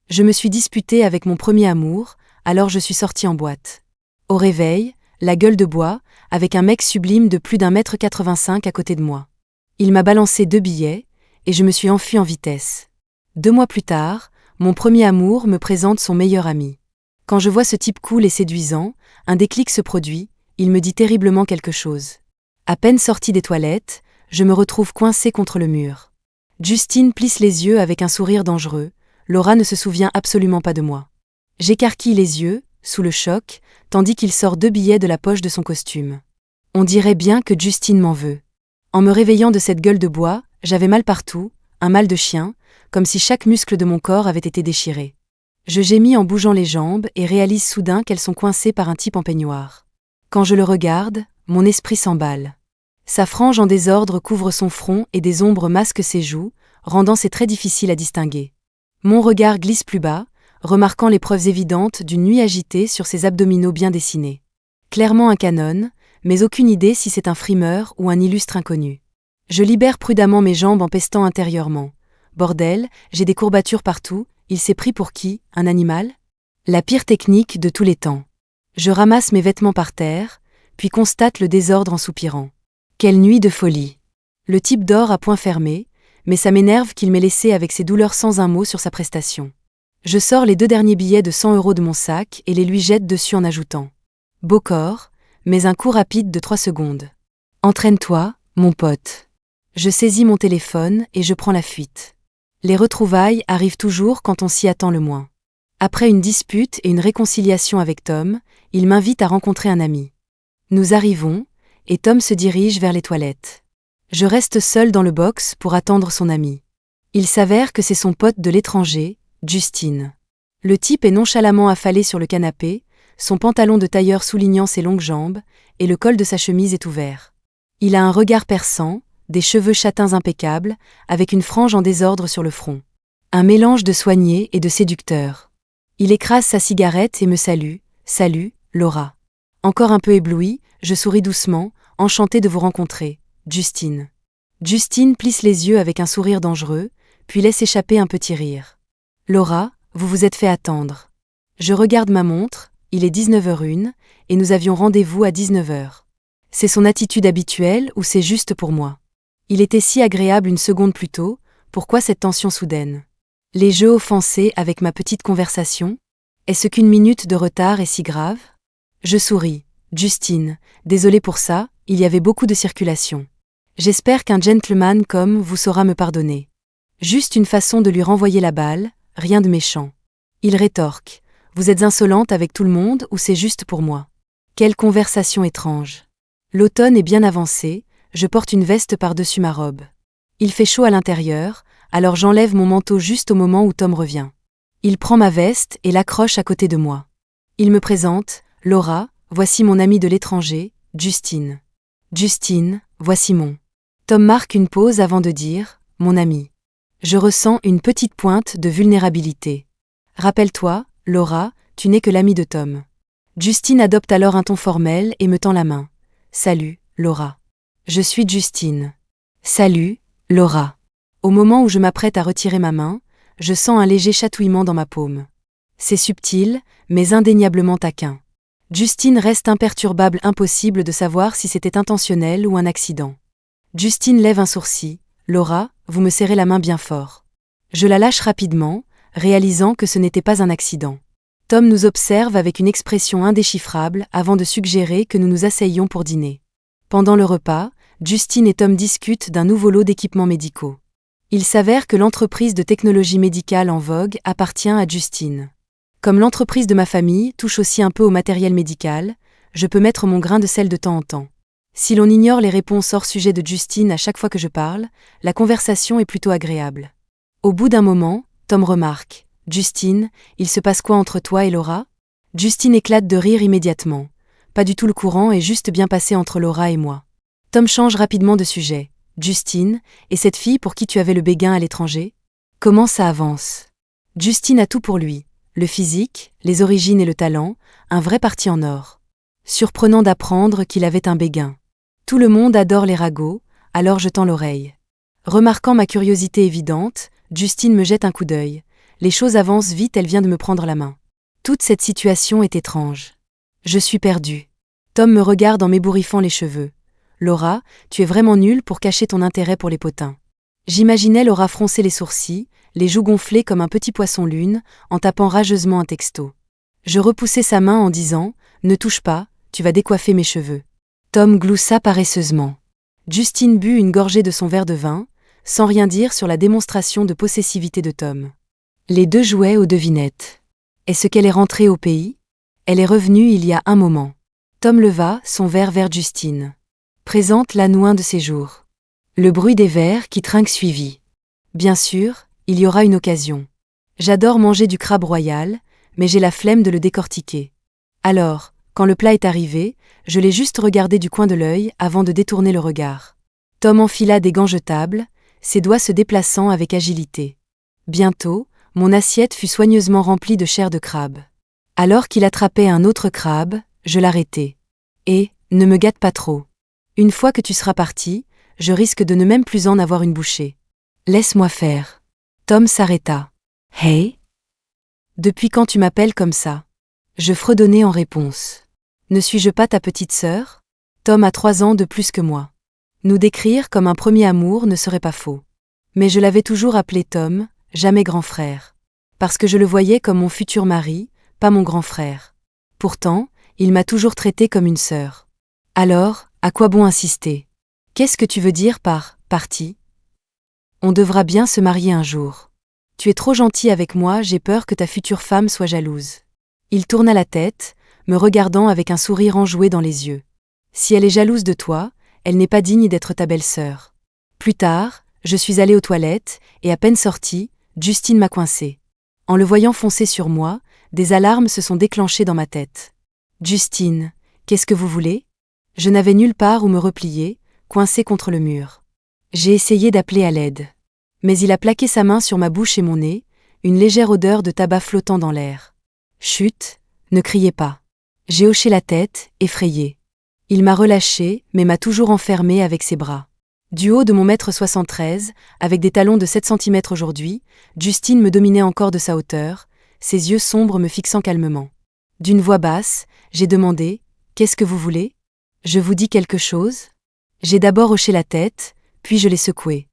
Je me suis disputée avec mon premier amour, alors je suis sortie en boîte. Au réveil, la gueule de bois, avec un mec sublime de plus d'1,85 m à côté de moi. Il m'a balancé 2 billets, et je me suis enfuie en vitesse. 2 mois plus tard, mon premier amour me présente son meilleur ami. Quand je vois ce type cool et séduisant, un déclic se produit, il me dit terriblement quelque chose. À peine sortie des toilettes, je me retrouve coincée contre le mur. Justine plisse les yeux avec un sourire dangereux, Laura ne se souvient absolument pas de moi. J'écarquille les yeux, sous le choc, tandis qu'il sort 2 billets de la poche de son costume. On dirait bien que Justine m'en veut. En me réveillant de cette gueule de bois, j'avais mal partout, un mal de chien, comme si chaque muscle de mon corps avait été déchiré. Je gémis en bougeant les jambes et réalise soudain qu'elles sont coincées par un type en peignoir. Quand je le regarde, mon esprit s'emballe. Sa frange en désordre couvre son front et des ombres masquent ses joues, rendant ses traits difficiles à distinguer. Mon regard glisse plus bas, remarquant les preuves évidentes d'une nuit agitée sur ses abdominaux bien dessinés. Clairement un canon, mais aucune idée si c'est un frimeur ou un illustre inconnu. Je libère prudemment mes jambes en pestant intérieurement. Bordel, j'ai des courbatures partout, il s'est pris pour qui, un animal ? La pire technique de tous les temps. Je ramasse mes vêtements par terre, puis constate le désordre en soupirant. Quelle nuit de folie. Le type dort à poing fermé, mais ça m'énerve qu'il m'ait laissé avec ses douleurs sans un mot sur sa prestation. Je sors les 2 derniers billets de 100 € de mon sac et les lui jette dessus en ajoutant. Beau corps, mais un coup rapide de 3 secondes. Entraîne-toi, mon pote. Je saisis mon téléphone et je prends la fuite. Les retrouvailles arrivent toujours quand on s'y attend le moins. Après une dispute et une réconciliation avec Tom, il m'invite à rencontrer un ami. Nous arrivons, et Tom se dirige vers les toilettes. Je reste seule dans le box pour attendre son ami. Il s'avère que c'est son pote de l'étranger, Justine. Le type est nonchalamment affalé sur le canapé, son pantalon de tailleur soulignant ses longues jambes, et le col de sa chemise est ouvert. Il a un regard perçant, des cheveux châtains impeccables, avec une frange en désordre sur le front. Un mélange de soigné et de séducteur. Il écrase sa cigarette et me salue. « Salut, Laura. » Encore un peu ébloui, je souris doucement, enchantée de vous rencontrer, Justine. Justine plisse les yeux avec un sourire dangereux, puis laisse échapper un petit rire. Laura, vous vous êtes fait attendre. Je regarde ma montre, il est 19h01, et nous avions rendez-vous à 19h. C'est son attitude habituelle ou c'est juste pour moi? Il était si agréable une seconde plus tôt, pourquoi cette tension soudaine? Les jeux offensés avec ma petite conversation? Est-ce qu'une minute de retard est si grave? Je souris. Justine, désolée pour ça, il y avait beaucoup de circulation. J'espère qu'un gentleman comme vous saura me pardonner. Juste une façon de lui renvoyer la balle, rien de méchant. Il rétorque. Vous êtes insolente avec tout le monde ou c'est juste pour moi? Quelle conversation étrange. L'automne est bien avancé, je porte une veste par-dessus ma robe. Il fait chaud à l'intérieur, alors j'enlève mon manteau juste au moment où Tom revient. Il prend ma veste et l'accroche à côté de moi. Il me présente, Laura, voici mon amie de l'étranger, Justine. Justine, voici mon. Tom marque une pause avant de dire, mon ami. Je ressens une petite pointe de vulnérabilité. Rappelle-toi, Laura, tu n'es que l'amie de Tom. Justine adopte alors un ton formel et me tend la main. Salut, Laura. Je suis Justine. Salut, Laura. Au moment où je m'apprête à retirer ma main, je sens un léger chatouillement dans ma paume. C'est subtil, mais indéniablement taquin. Justine reste imperturbable, impossible de savoir si c'était intentionnel ou un accident. Justine lève un sourcil. Laura, vous me serrez la main bien fort. Je la lâche rapidement, réalisant que ce n'était pas un accident. Tom nous observe avec une expression indéchiffrable avant de suggérer que nous nous asseyions pour dîner. Pendant le repas, Justine et Tom discutent d'un nouveau lot d'équipements médicaux. Il s'avère que l'entreprise de technologie médicale en vogue appartient à Justine. Comme l'entreprise de ma famille touche aussi un peu au matériel médical, je peux mettre mon grain de sel de temps en temps. Si l'on ignore les réponses hors sujet de Justine à chaque fois que je parle, la conversation est plutôt agréable. Au bout d'un moment, Tom remarque. « Justine, il se passe quoi entre toi et Laura ?» Justine éclate de rire immédiatement. Pas du tout le courant est juste bien passé entre Laura et moi. Tom change rapidement de sujet. « Justine, et cette fille pour qui tu avais le béguin à l'étranger ? Comment ça avance ?» Justine a tout pour lui. Le physique, les origines et le talent, un vrai parti en or. Surprenant d'apprendre qu'il avait un béguin. Tout le monde adore les ragots, alors je tends l'oreille. Remarquant ma curiosité évidente, Justine me jette un coup d'œil. les choses avancent vite, elle vient de me prendre la main. Toute cette situation est étrange. Je suis perdue. Tom me regarde en m'ébouriffant les cheveux. Laura, tu es vraiment nulle pour cacher ton intérêt pour les potins. J'imaginais Laura froncer les sourcils, les joues gonflées comme un petit poisson-lune, en tapant rageusement un texto. Je repoussai sa main en disant « Ne touche pas, tu vas décoiffer mes cheveux ». Tom gloussa paresseusement. Justine but une gorgée de son verre de vin, sans rien dire sur la démonstration de possessivité de Tom. Les deux jouaient aux devinettes. Est-ce qu'elle est rentrée au pays? Elle est revenue il y a un moment. Tom leva son verre vers Justine. Présente la nouin de ses jours. Le bruit des verres qui trinquent suivit. Bien sûr, il y aura une occasion. J'adore manger du crabe royal, mais j'ai la flemme de le décortiquer. Alors, quand le plat est arrivé, je l'ai juste regardé du coin de l'œil avant de détourner le regard. Tom enfila des gants jetables, ses doigts se déplaçant avec agilité. Bientôt, mon assiette fut soigneusement remplie de chair de crabe. Alors qu'il attrapait un autre crabe, je l'arrêtai. Et, ne me gâte pas trop. Une fois que tu seras parti, je risque de ne même plus en avoir une bouchée. Laisse-moi faire. Tom s'arrêta. Hey? Depuis quand tu m'appelles comme ça? Je fredonnai en réponse. Ne suis-je pas ta petite sœur? Tom a 3 ans de plus que moi. Nous décrire comme un premier amour ne serait pas faux. Mais je l'avais toujours appelé Tom, jamais grand frère. Parce que je le voyais comme mon futur mari, pas mon grand frère. Pourtant, il m'a toujours traité comme une sœur. Alors, à quoi bon insister? Qu'est-ce que tu veux dire par « parti » ? On devra bien se marier un jour. Tu es trop gentil avec moi, j'ai peur que ta future femme soit jalouse. Il tourna la tête, me regardant avec un sourire enjoué dans les yeux. Si elle est jalouse de toi, elle n'est pas digne d'être ta belle-sœur. Plus tard, je suis allée aux toilettes, et à peine sortie, Justine m'a coincée. En le voyant foncer sur moi, des alarmes se sont déclenchées dans ma tête. Justine, qu'est-ce que vous voulez? Je n'avais nulle part où me replier, coincée contre le mur. J'ai essayé d'appeler à l'aide. Mais il a plaqué sa main sur ma bouche et mon nez, une légère odeur de tabac flottant dans l'air. Chut, ne criez pas. J'ai hoché la tête, effrayée. Il m'a relâchée, mais m'a toujours enfermée avec ses bras. Du haut de mon 1,73 m, avec des talons de 7 cm aujourd'hui, Justine me dominait encore de sa hauteur, ses yeux sombres me fixant calmement. D'une voix basse, j'ai demandé « Qu'est-ce que vous voulez? Je vous dis quelque chose ?» J'ai d'abord hoché la tête, puis je l'ai secoué.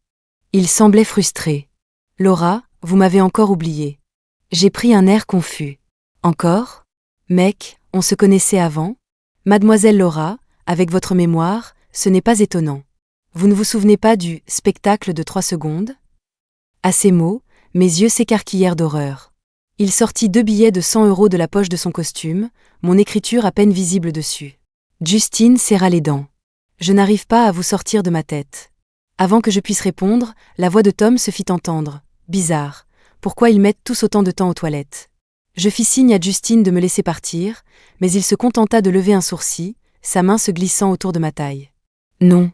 Il semblait frustré. « Laura, vous m'avez encore oublié. » J'ai pris un air confus. « Encore? Mec, on se connaissait avant? Mademoiselle Laura, avec votre mémoire, ce n'est pas étonnant. Vous ne vous souvenez pas du « spectacle de 3 secondes » À ces mots, mes yeux s'écarquillèrent d'horreur. Il sortit 2 billets de 100 € de la poche de son costume, mon écriture à peine visible dessus. Justine serra les dents. « Je n'arrive pas à vous sortir de ma tête. » Avant que je puisse répondre, la voix de Tom se fit entendre. Bizarre. Pourquoi ils mettent tous autant de temps aux toilettes? Je fis signe à Justine de me laisser partir, mais il se contenta de lever un sourcil, sa main se glissant autour de ma taille. Non.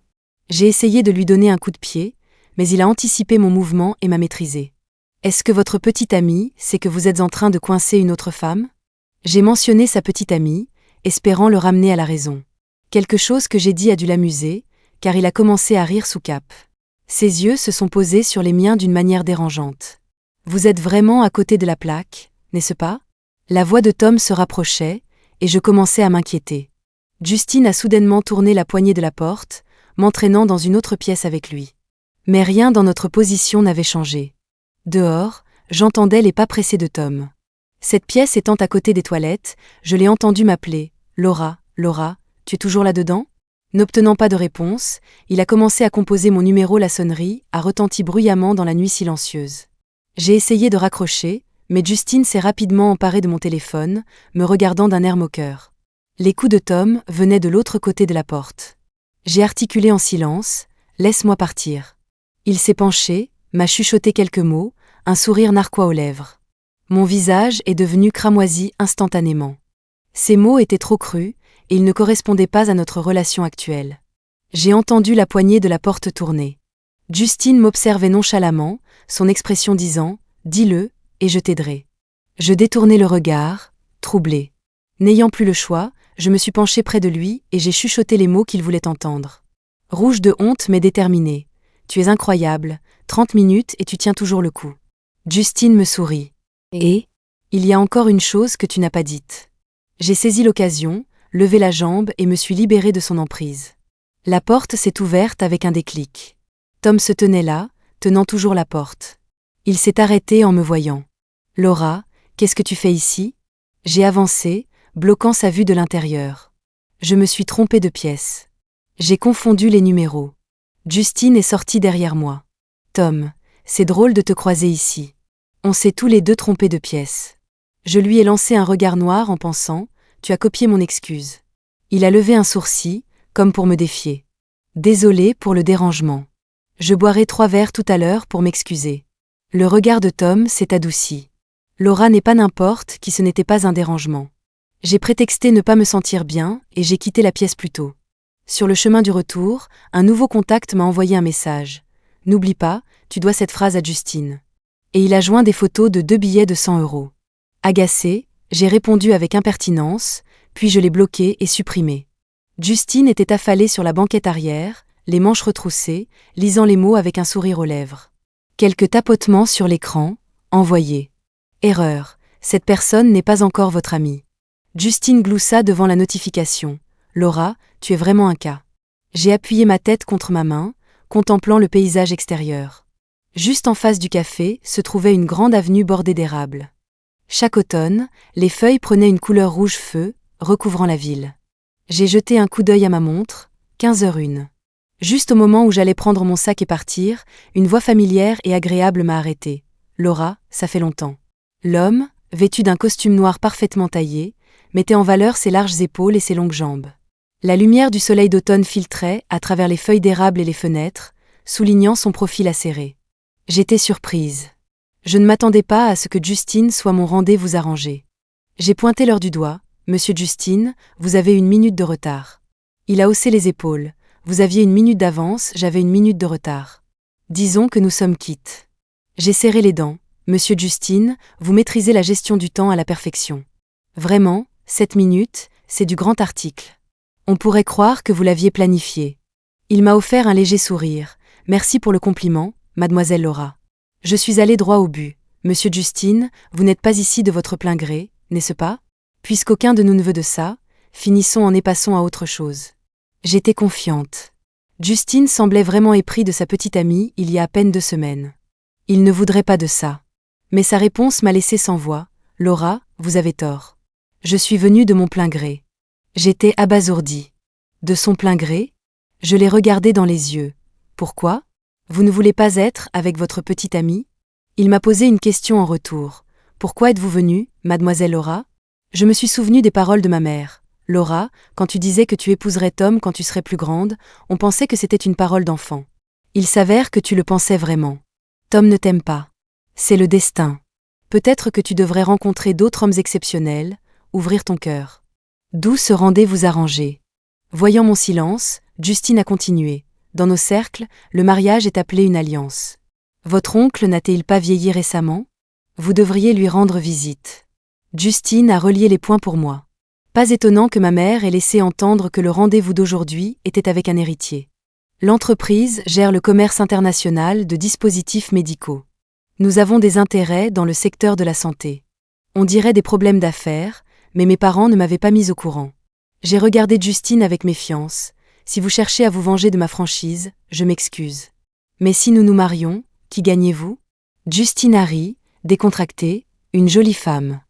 J'ai essayé de lui donner un coup de pied, mais il a anticipé mon mouvement et m'a maîtrisé. Est-ce que votre petite amie sait que vous êtes en train de coincer une autre femme? J'ai mentionné sa petite amie, espérant le ramener à la raison. Quelque chose que j'ai dit a dû l'amuser, car il a commencé à rire sous cape. Ses yeux se sont posés sur les miens d'une manière dérangeante. Vous êtes vraiment à côté de la plaque, n'est-ce pas? La voix de Tom se rapprochait, et je commençais à m'inquiéter. Justine a soudainement tourné la poignée de la porte, m'entraînant dans une autre pièce avec lui. Mais rien dans notre position n'avait changé. Dehors, j'entendais les pas pressés de Tom. Cette pièce étant à côté des toilettes, je l'ai entendu m'appeler « Laura, Laura, tu es toujours là-dedans ?» N'obtenant pas de réponse, il a commencé à composer mon numéro. La sonnerie a retenti bruyamment dans la nuit silencieuse. J'ai essayé de raccrocher, mais Justine s'est rapidement emparée de mon téléphone, me regardant d'un air moqueur. Les coups de Tom venaient de l'autre côté de la porte. J'ai articulé en silence « Laisse-moi partir ». Il s'est penché, m'a chuchoté quelques mots, un sourire narquois aux lèvres. Mon visage est devenu cramoisi instantanément. Ces mots étaient trop crus, et ils ne correspondaient pas à notre relation actuelle. J'ai entendu la poignée de la porte tourner. Justine m'observait nonchalamment, son expression disant « Dis-le, et je t'aiderai ». Je détournai le regard, troublé. N'ayant plus le choix, je me suis penché près de lui et j'ai chuchoté les mots qu'il voulait entendre. Rouge de honte mais déterminé. « Tu es incroyable, 30 minutes et tu tiens toujours le coup. » Justine me sourit. Et il y a encore une chose que tu n'as pas dite. J'ai saisi l'occasion, levé la jambe et me suis libérée de son emprise. La porte s'est ouverte avec un déclic. Tom se tenait là, tenant toujours la porte. Il s'est arrêté en me voyant. « Laura, qu'est-ce que tu fais ici ?» J'ai avancé, bloquant sa vue de l'intérieur. Je me suis trompée de pièce. J'ai confondu les numéros. Justine est sortie derrière moi. « Tom, c'est drôle de te croiser ici. On s'est tous les deux trompés de pièce. » Je lui ai lancé un regard noir en pensant « Tu as copié mon excuse. » Il a levé un sourcil, comme pour me défier. « Désolé pour le dérangement. Je boirai 3 verres tout à l'heure pour m'excuser. » Le regard de Tom s'est adouci. Laura n'est pas n'importe qui, ce n'était pas un dérangement. J'ai prétexté ne pas me sentir bien et j'ai quitté la pièce plus tôt. Sur le chemin du retour, un nouveau contact m'a envoyé un message. « N'oublie pas, tu dois cette phrase à Justine. » Et il a joint des photos de 2 billets de 100 €. Agacée, j'ai répondu avec impertinence, puis je l'ai bloqué et supprimé. Justine était affalée sur la banquette arrière, les manches retroussées, lisant les mots avec un sourire aux lèvres. Quelques tapotements sur l'écran, envoyé. Erreur, cette personne n'est pas encore votre amie. Justine gloussa devant la notification. Laura, tu es vraiment un cas. J'ai appuyé ma tête contre ma main, contemplant le paysage extérieur. Juste en face du café se trouvait une grande avenue bordée d'érables. Chaque automne, les feuilles prenaient une couleur rouge feu, recouvrant la ville. J'ai jeté un coup d'œil à ma montre, 15h01. Juste au moment où j'allais prendre mon sac et partir, une voix familière et agréable m'a arrêté. « Laura, ça fait longtemps. » L'homme, vêtu d'un costume noir parfaitement taillé, mettait en valeur ses larges épaules et ses longues jambes. La lumière du soleil d'automne filtrait à travers les feuilles d'érable et les fenêtres, soulignant son profil acéré. J'étais surprise. Je ne m'attendais pas à ce que Justine soit mon rendez-vous arrangé. J'ai pointé l'heure du doigt. « Monsieur Justine, vous avez 1 minute de retard. » Il a haussé les épaules. « Vous aviez 1 minute d'avance, j'avais 1 minute de retard. Disons que nous sommes quittes. » J'ai serré les dents. « Monsieur Justine, vous maîtrisez la gestion du temps à la perfection. Vraiment, 7 minutes, c'est du grand article. On pourrait croire que vous l'aviez planifié. » Il m'a offert un léger sourire. « Merci pour le compliment, mademoiselle Laura. Je suis allé droit au but. Monsieur Justine, vous n'êtes pas ici de votre plein gré, n'est-ce pas? Puisqu'aucun de nous ne veut de ça, finissons et passons à autre chose. » J'étais confiante. Justine semblait vraiment épris de sa petite amie il y a à peine 2 semaines. Il ne voudrait pas de ça. Mais sa réponse m'a laissé sans voix. « Laura, vous avez tort. Je suis venue de mon plein gré. » J'étais abasourdie. De son plein gré? Je l'ai regardé dans les yeux. « Pourquoi? Vous ne voulez pas être avec votre petite amie? » Il m'a posé une question en retour. « Pourquoi êtes-vous venue, mademoiselle Laura ?» Je me suis souvenu des paroles de ma mère. « Laura, quand tu disais que tu épouserais Tom quand tu serais plus grande, on pensait que c'était une parole d'enfant. Il s'avère que tu le pensais vraiment. Tom ne t'aime pas. C'est le destin. Peut-être que tu devrais rencontrer d'autres hommes exceptionnels, ouvrir ton cœur. » D'où ce rendez-vous arrangé. Voyant mon silence, Justine a continué. « Dans nos cercles, le mariage est appelé une alliance. Votre oncle n'a-t-il pas vieilli récemment? Vous devriez lui rendre visite. » Justine a relié les points pour moi. Pas étonnant que ma mère ait laissé entendre que le rendez-vous d'aujourd'hui était avec un héritier. L'entreprise gère le commerce international de dispositifs médicaux. Nous avons des intérêts dans le secteur de la santé. On dirait des problèmes d'affaires, mais mes parents ne m'avaient pas mis au courant. J'ai regardé Justine avec méfiance. « Si vous cherchez à vous venger de ma franchise, je m'excuse. Mais si nous nous marions, qui gagnez-vous ?» Justine a ri, décontractée, une jolie femme.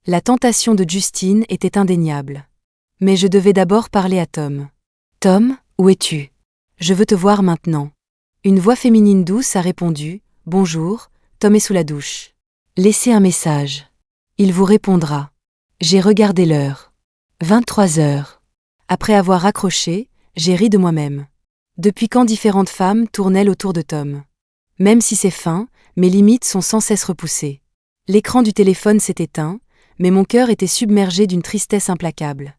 La tentation de Justine était indéniable. Mais je devais d'abord parler à Tom. « Tom, où es-tu? Je veux te voir maintenant. » Une voix féminine douce a répondu. « Bonjour, Tom est sous la douche. Laissez un message. Il vous répondra. » J'ai regardé l'heure. 23h. Après avoir raccroché, j'ai ri de moi-même. Depuis quand différentes femmes tournent-elles autour de Tom? Même si c'est fin, mes limites sont sans cesse repoussées. L'écran du téléphone s'est éteint, mais mon cœur était submergé d'une tristesse implacable.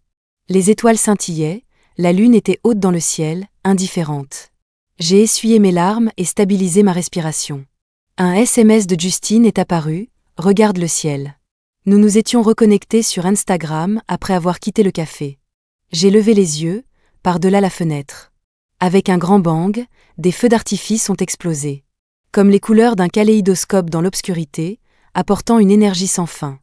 Les étoiles scintillaient, la lune était haute dans le ciel, indifférente. J'ai essuyé mes larmes et stabilisé ma respiration. Un SMS de Justine est apparu, « Regarde le ciel. » Nous nous étions reconnectés sur Instagram après avoir quitté le café. J'ai levé les yeux, par-delà la fenêtre. Avec un grand bang, des feux d'artifice ont explosé. Comme les couleurs d'un kaléidoscope dans l'obscurité, apportant une énergie sans fin.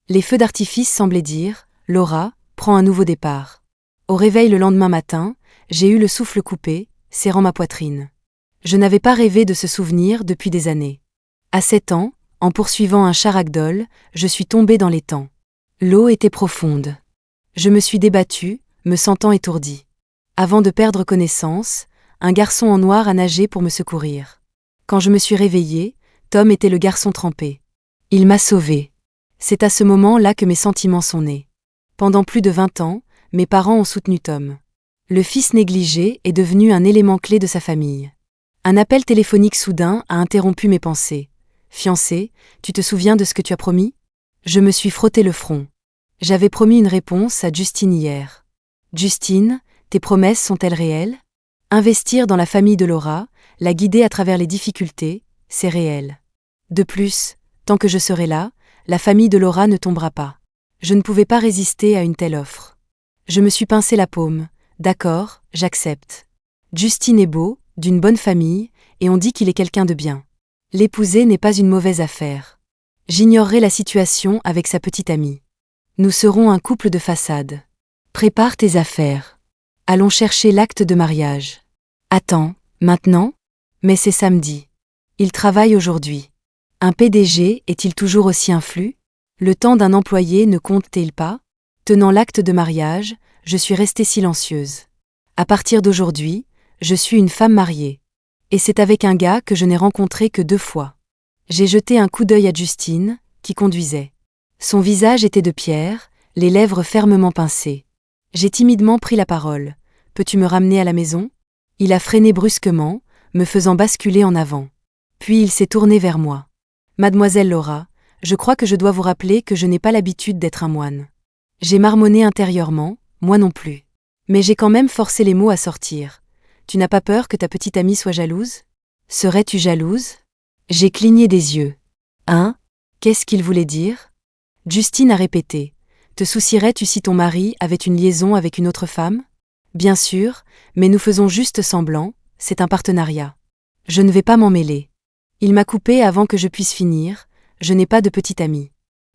Les feux d'artifice semblaient dire « Laura, prends un nouveau départ ». Au réveil le lendemain matin, j'ai eu le souffle coupé, serrant ma poitrine. Je n'avais pas rêvé de ce souvenir depuis des années. À 7 ans, en poursuivant un chat ragdoll, je suis tombée dans l'étang. L'eau était profonde. Je me suis débattue, me sentant étourdie. Avant de perdre connaissance, un garçon en noir a nagé pour me secourir. Quand je me suis réveillée, Tom était le garçon trempé. Il m'a sauvée. C'est à ce moment-là que mes sentiments sont nés. Pendant plus de 20 ans, mes parents ont soutenu Tom. Le fils négligé est devenu un élément clé de sa famille. Un appel téléphonique soudain a interrompu mes pensées. « Fiancé, tu te souviens de ce que tu as promis ?» Je me suis frotté le front. J'avais promis une réponse à Justine hier. « Justine, tes promesses sont-elles réelles ? Investir dans la famille de Laura, la guider à travers les difficultés, c'est réel. De plus, tant que je serai là, la famille de Laura ne tombera pas. Je ne pouvais pas résister à une telle offre. Je me suis pincé la paume. D'accord, j'accepte. Justine est beau, d'une bonne famille, et on dit qu'il est quelqu'un de bien. L'épouser n'est pas une mauvaise affaire. J'ignorerai la situation avec sa petite amie. Nous serons un couple de façade. Prépare tes affaires. Allons chercher l'acte de mariage. Attends, maintenant ? Mais c'est samedi. Il travaille aujourd'hui. Un PDG est-il toujours aussi influent ? Le temps d'un employé ne compte-t-il pas ? Tenant l'acte de mariage, je suis restée silencieuse. À partir d'aujourd'hui, je suis une femme mariée. Et c'est avec un gars que je n'ai rencontré que 2 fois. J'ai jeté un coup d'œil à Justine, qui conduisait. Son visage était de pierre, les lèvres fermement pincées. J'ai timidement pris la parole. « Peux-tu me ramener à la maison ?» Il a freiné brusquement, me faisant basculer en avant. Puis il s'est tourné vers moi. « Mademoiselle Laura, je crois que je dois vous rappeler que je n'ai pas l'habitude d'être un moine. » J'ai marmonné intérieurement, moi non plus. Mais j'ai quand même forcé les mots à sortir. « Tu n'as pas peur que ta petite amie soit jalouse ? Serais-tu jalouse ?» J'ai cligné des yeux. « Hein ? Qu'est-ce qu'il voulait dire ?» Justine a répété. « Te soucierais-tu si ton mari avait une liaison avec une autre femme ? Bien sûr, mais nous faisons juste semblant, c'est un partenariat. Je ne vais pas m'en mêler. » Il m'a coupé avant que je puisse finir. Je n'ai pas de petite amie.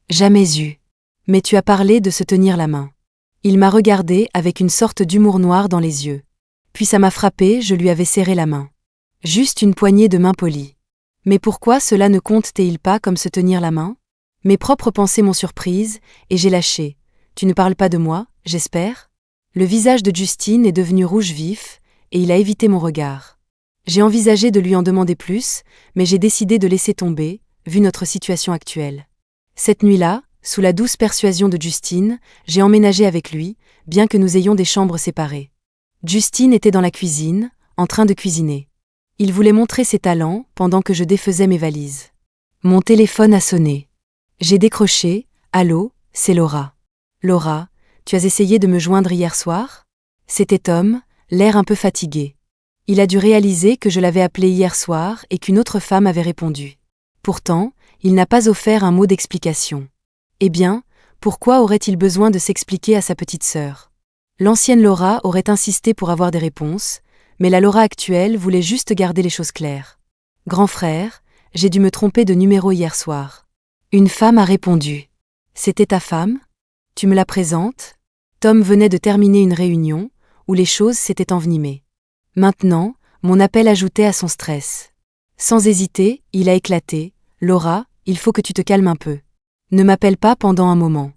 Jamais eu. Mais tu as parlé de se tenir la main. Il m'a regardé avec une sorte d'humour noir dans les yeux. Puis ça m'a frappé, je lui avais serré la main. Juste une poignée de main polie. Mais pourquoi cela ne compte-t-il pas comme se tenir la main ? Mes propres pensées m'ont surprise, et j'ai lâché. Tu ne parles pas de moi, j'espère ? Le visage de Justine est devenu rouge vif, et il a évité mon regard. J'ai envisagé de lui en demander plus, mais j'ai décidé de laisser tomber, vu notre situation actuelle. Cette nuit-là, sous la douce persuasion de Justine, j'ai emménagé avec lui, bien que nous ayons des chambres séparées. Justine était dans la cuisine, en train de cuisiner. Il voulait montrer ses talents pendant que je défaisais mes valises. Mon téléphone a sonné. J'ai décroché. « Allô, c'est Laura. »« Laura, tu as essayé de me joindre hier soir ?» C'était Tom, l'air un peu fatigué. Il a dû réaliser que je l'avais appelé hier soir et qu'une autre femme avait répondu. Pourtant, il n'a pas offert un mot d'explication. Eh bien, pourquoi aurait-il besoin de s'expliquer à sa petite sœur ? L'ancienne Laura aurait insisté pour avoir des réponses, mais la Laura actuelle voulait juste garder les choses claires. « Grand frère, j'ai dû me tromper de numéro hier soir. » Une femme a répondu. « C'était ta femme ? Tu me la présentes ?» Tom venait de terminer une réunion, où les choses s'étaient envenimées. Maintenant, mon appel ajoutait à son stress. Sans hésiter, il a éclaté. « Laura, il faut que tu te calmes un peu. Ne m'appelle pas pendant un moment. »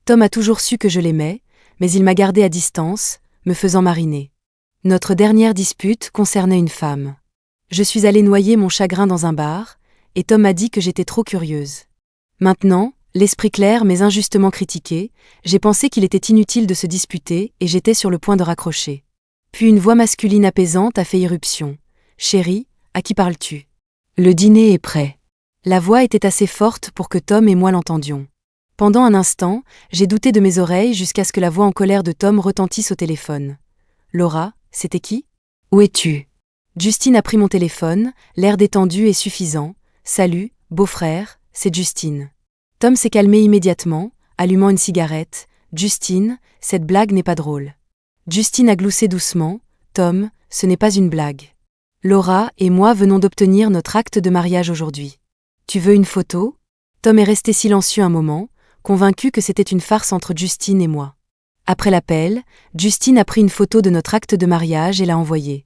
Tom a toujours su que je l'aimais, mais il m'a gardé à distance, me faisant mariner. Notre dernière dispute concernait une femme. Je suis allée noyer mon chagrin dans un bar, et Tom m'a dit que j'étais trop curieuse. Maintenant, l'esprit clair mais injustement critiqué, j'ai pensé qu'il était inutile de se disputer et j'étais sur le point de raccrocher. Puis une voix masculine apaisante a fait irruption. « Chérie, à qui parles-tu ? Le dîner est prêt. » La voix était assez forte pour que Tom et moi l'entendions. Pendant un instant, j'ai douté de mes oreilles jusqu'à ce que la voix en colère de Tom retentisse au téléphone. « Laura, c'était qui ? Où es-tu ? » Justine a pris mon téléphone, l'air détendu et suffisant. « Salut, beau-frère, c'est Justine. » Tom s'est calmé immédiatement, allumant une cigarette. « Justine, cette blague n'est pas drôle. » Justine a gloussé doucement. « Tom, ce n'est pas une blague. Laura et moi venons d'obtenir notre acte de mariage aujourd'hui. Tu veux une photo ? » Tom est resté silencieux un moment, convaincu que c'était une farce entre Justine et moi. Après l'appel, Justine a pris une photo de notre acte de mariage et l'a envoyée.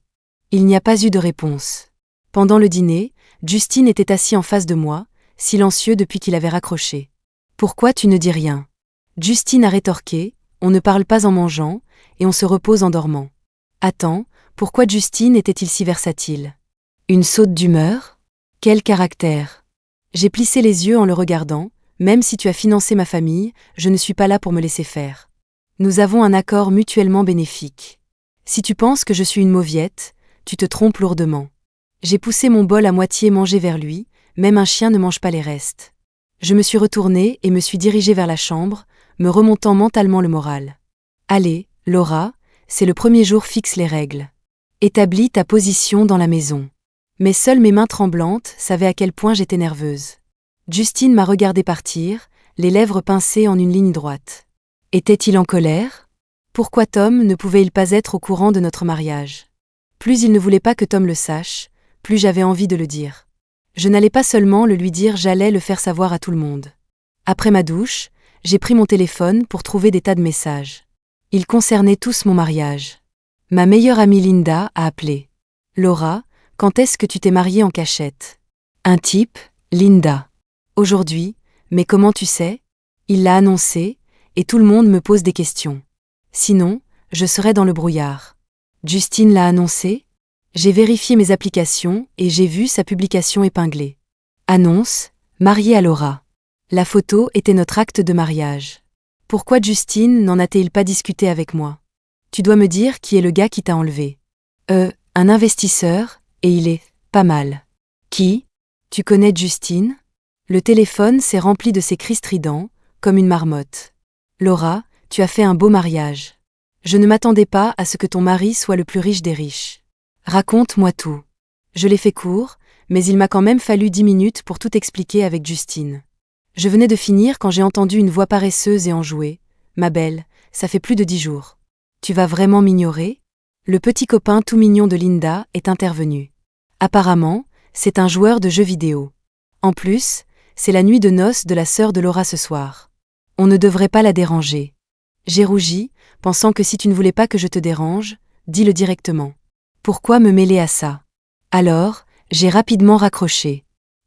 Il n'y a pas eu de réponse. Pendant le dîner, Justine était assis en face de moi, silencieux depuis qu'il avait raccroché. « Pourquoi tu ne dis rien ?» Justine a rétorqué, « On ne parle pas en mangeant, et on se repose en dormant. » Attends, pourquoi Justine était-il si versatile? Une saute d'humeur? Quel caractère? J'ai plissé les yeux en le regardant, même si tu as financé ma famille, je ne suis pas là pour me laisser faire. Nous avons un accord mutuellement bénéfique. Si tu penses que je suis une mauviette, tu te trompes lourdement. J'ai poussé mon bol à moitié mangé vers lui, même un chien ne mange pas les restes. Je me suis retournée et me suis dirigée vers la chambre, me remontant mentalement le moral. Allez, Laura, c'est le premier jour, fixe les règles. Établis ta position dans la maison. Mais seules mes mains tremblantes savaient à quel point j'étais nerveuse. Justine m'a regardé partir, les lèvres pincées en une ligne droite. Était-il en colère? Pourquoi Tom ne pouvait-il pas être au courant de notre mariage? Plus il ne voulait pas que Tom le sache, plus j'avais envie de le dire. Je n'allais pas seulement le lui dire, j'allais le faire savoir à tout le monde. Après ma douche, j'ai pris mon téléphone pour trouver des tas de messages. Ils concernaient tous mon mariage. Ma meilleure amie Linda a appelé. Laura, quand est-ce que tu t'es mariée en cachette? Un type, Linda. Aujourd'hui, mais comment tu sais? Il l'a annoncé, et tout le monde me pose des questions. Sinon, je serais dans le brouillard. Justine l'a annoncé? J'ai vérifié mes applications et j'ai vu sa publication épinglée. Annonce, mariée à Laura. La photo était notre acte de mariage. Pourquoi Justine n'en a-t-il pas discuté avec moi? Tu dois me dire qui est le gars qui t'a enlevé. Un investisseur, et il est pas mal. Qui? Tu connais Justine? Le téléphone s'est rempli de ses cris stridents, comme une marmotte. Laura, tu as fait un beau mariage. Je ne m'attendais pas à ce que ton mari soit le plus riche des riches. Raconte-moi tout. Je l'ai fait court, mais il m'a quand même fallu 10 minutes pour tout expliquer avec Justine. Je venais de finir quand j'ai entendu une voix paresseuse et enjouée. Ma belle, ça fait plus de 10 jours. Tu vas vraiment m'ignorer? Le petit copain tout mignon de Linda est intervenu. Apparemment, c'est un joueur de jeux vidéo. En plus, c'est la nuit de noces de la sœur de Laura ce soir. On ne devrait pas la déranger. J'ai rougi, pensant que si tu ne voulais pas que je te dérange, dis-le directement. Pourquoi me mêler à ça? Alors, j'ai rapidement raccroché.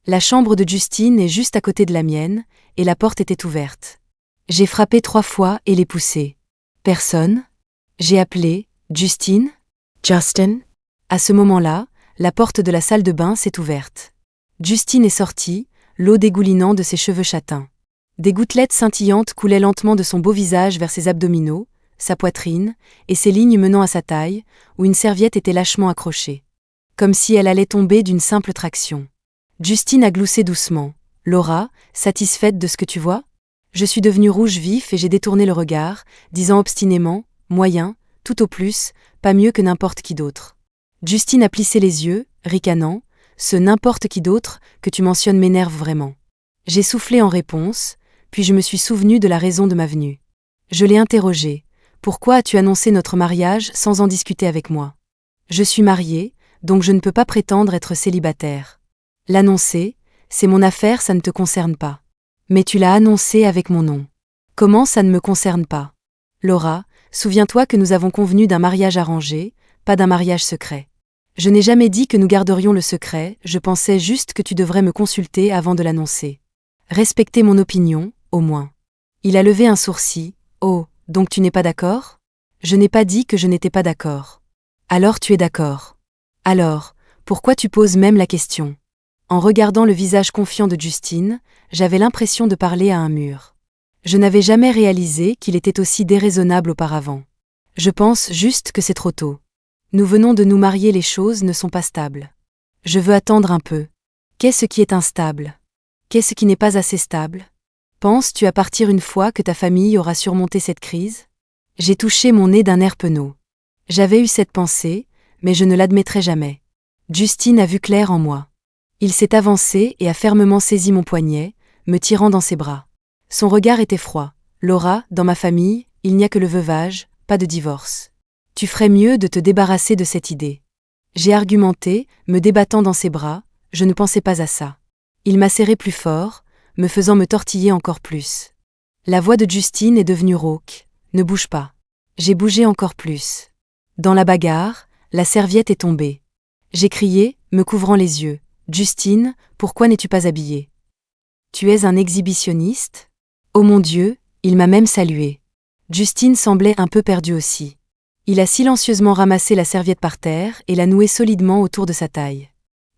La chambre de Justine est juste à côté de la mienne, et la porte était ouverte. J'ai frappé 3 fois et l'ai poussée. Personne? J'ai appelé, Justine? Justin? À ce moment-là, la porte de la salle de bain s'est ouverte. Justine est sortie, l'eau dégoulinant de ses cheveux châtains. Des gouttelettes scintillantes coulaient lentement de son beau visage vers ses abdominaux, sa poitrine, et ses lignes menant à sa taille, où une serviette était lâchement accrochée. Comme si elle allait tomber d'une simple traction. Justine a gloussé doucement. « Laura, satisfaite de ce que tu vois ?» Je suis devenue rouge vif et j'ai détourné le regard, disant obstinément, « Moyen, tout au plus, pas mieux que n'importe qui d'autre. » Justine a plissé les yeux, ricanant, « Ce n'importe qui d'autre que tu mentionnes m'énerve vraiment. » J'ai soufflé en réponse, puis je me suis souvenu de la raison de ma venue. Je l'ai interrogée. « Pourquoi as-tu annoncé notre mariage sans en discuter avec moi? » Je suis mariée, donc je ne peux pas prétendre être célibataire. L'annoncer, c'est mon affaire, ça ne te concerne pas. Mais tu l'as annoncé avec mon nom. Comment ça ne me concerne pas? Laura, souviens-toi que nous avons convenu d'un mariage arrangé, pas d'un mariage secret. Je n'ai jamais dit que nous garderions le secret, je pensais juste que tu devrais me consulter avant de l'annoncer. Respecter mon opinion, au moins. Il a levé un sourcil. Oh, donc tu n'es pas d'accord? Je n'ai pas dit que je n'étais pas d'accord. Alors tu es d'accord. Alors, pourquoi tu poses même la question? En regardant le visage confiant de Justine, j'avais l'impression de parler à un mur. Je n'avais jamais réalisé qu'il était aussi déraisonnable auparavant. Je pense juste que c'est trop tôt. Nous venons de nous marier, les choses ne sont pas stables. Je veux attendre un peu. Qu'est-ce qui est instable? Qu'est-ce qui n'est pas assez stable? Penses-tu à partir une fois que ta famille aura surmonté cette crise? J'ai touché mon nez d'un air penaud. J'avais eu cette pensée, mais je ne l'admettrai jamais. Justine a vu clair en moi. Il s'est avancé et a fermement saisi mon poignet, me tirant dans ses bras. Son regard était froid. Laura, dans ma famille, il n'y a que le veuvage, pas de divorce. Tu ferais mieux de te débarrasser de cette idée. J'ai argumenté, me débattant dans ses bras, je ne pensais pas à ça. Il m'a serré plus fort, me faisant me tortiller encore plus. La voix de Justine est devenue rauque. Ne bouge pas. J'ai bougé encore plus. Dans la bagarre, la serviette est tombée. J'ai crié, me couvrant les yeux. Justine, pourquoi n'es-tu pas habillée? Tu es un exhibitionniste? Oh mon Dieu, il m'a même salué. Justine semblait un peu perdue aussi. Il a silencieusement ramassé la serviette par terre et l'a nouée solidement autour de sa taille.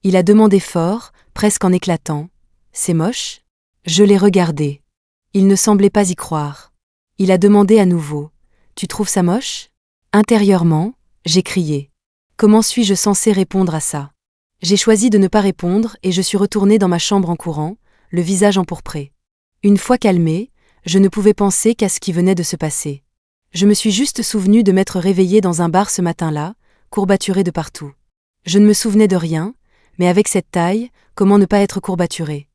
Il a demandé fort, presque en éclatant. C'est moche? Je l'ai regardé. Il ne semblait pas y croire. Il a demandé à nouveau. Tu trouves ça moche? Intérieurement, j'ai crié. Comment suis-je censée répondre à ça? J'ai choisi de ne pas répondre et je suis retournée dans ma chambre en courant, le visage empourpré. Une fois calmée, je ne pouvais penser qu'à ce qui venait de se passer. Je me suis juste souvenue de m'être réveillée dans un bar ce matin-là, courbaturée de partout. Je ne me souvenais de rien, mais avec cette taille, comment ne pas être courbaturée?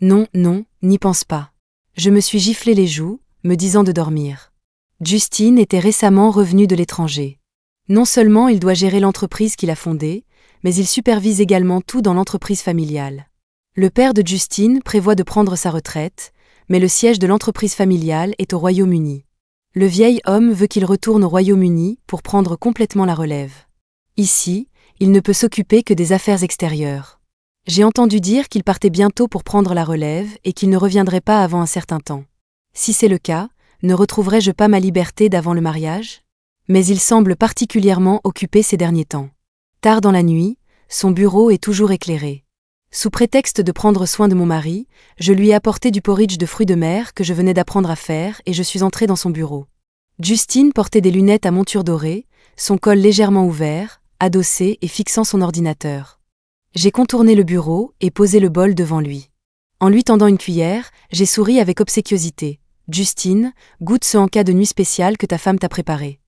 Non, non, n'y pense pas. Je me suis giflé les joues, me disant de dormir. Justine était récemment revenue de l'étranger. Non seulement il doit gérer l'entreprise qu'il a fondée, mais il supervise également tout dans l'entreprise familiale. Le père de Justine prévoit de prendre sa retraite, mais le siège de l'entreprise familiale est au Royaume-Uni. Le vieil homme veut qu'il retourne au Royaume-Uni pour prendre complètement la relève. Ici, il ne peut s'occuper que des affaires extérieures. J'ai entendu dire qu'il partait bientôt pour prendre la relève et qu'il ne reviendrait pas avant un certain temps. Si c'est le cas, ne retrouverai-je pas ma liberté d'avant le mariage? Mais il semble particulièrement occupé ces derniers temps. Tard dans la nuit, son bureau est toujours éclairé. Sous prétexte de prendre soin de mon mari, je lui ai apporté du porridge de fruits de mer que je venais d'apprendre à faire et je suis entrée dans son bureau. Justine portait des lunettes à monture dorée, son col légèrement ouvert, adossé et fixant son ordinateur. J'ai contourné le bureau et posé le bol devant lui. En lui tendant une cuillère, j'ai souri avec obséquiosité. « Justine, goûte ce en-cas de nuit spéciale que ta femme t'a préparé. »